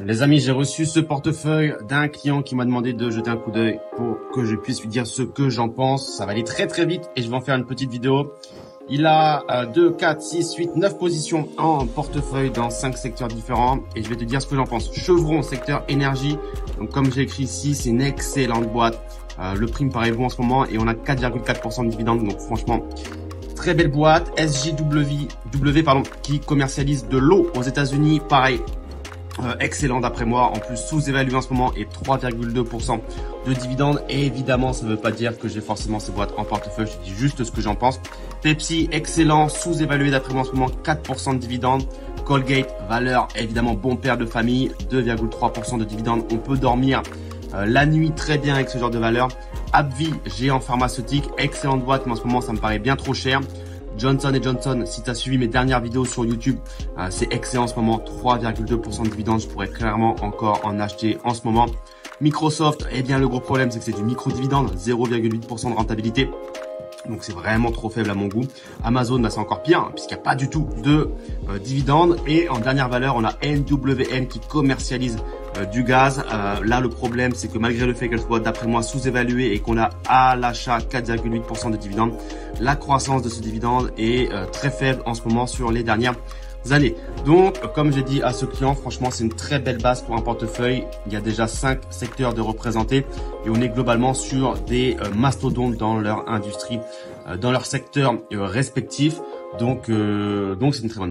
Les amis, j'ai reçu ce portefeuille d'un client qui m'a demandé de jeter un coup d'œil pour que je puisse lui dire ce que j'en pense. Ça va aller très très vite et je vais en faire une petite vidéo. Il a 2, 4, 6, 8, 9 positions en portefeuille dans 5 secteurs différents et je vais te dire ce que j'en pense. Chevron, secteur énergie. Donc comme j'ai écrit ici, c'est une excellente boîte. Le prix me paraît bon en ce moment et on a 4,4% de dividendes. Donc franchement, très belle boîte. SJW qui commercialise de l'eau aux États-Unis. Pareil. Excellent d'après moi, en plus sous-évalué en ce moment et 3,2% de dividendes. Et évidemment, ça ne veut pas dire que j'ai forcément ces boîtes en portefeuille, je dis juste ce que j'en pense. Pepsi, excellent, sous-évalué d'après moi en ce moment, 4% de dividendes. Colgate, valeur, évidemment bon père de famille, 2,3% de dividendes. On peut dormir la nuit très bien avec ce genre de valeur. AbbVie, géant pharmaceutique, excellente boîte, mais en ce moment ça me paraît bien trop cher. Johnson & Johnson, si tu as suivi mes dernières vidéos sur YouTube, c'est excellent en ce moment, 3,2% de dividendes, je pourrais clairement encore en acheter en ce moment. Microsoft, eh bien le gros problème c'est que c'est du micro-dividende, 0,8% de rentabilité. Donc c'est vraiment trop faible à mon goût. Amazon, bah, c'est encore pire hein, puisqu'il n'y a pas du tout de dividendes. Et en dernière valeur, on a NWN qui commercialise du gaz. Là, le problème, c'est que malgré le fait qu'elle soit d'après moi sous-évaluée et qu'on a à l'achat 4,8% de dividendes, la croissance de ce dividende est très faible en ce moment sur les dernières années. Donc, comme j'ai dit à ce client, franchement, c'est une très belle base pour un portefeuille. Il y a déjà 5 secteurs de représentés et on est globalement sur des mastodontes dans leur industrie, dans leur secteur respectif. Donc c'est une très bonne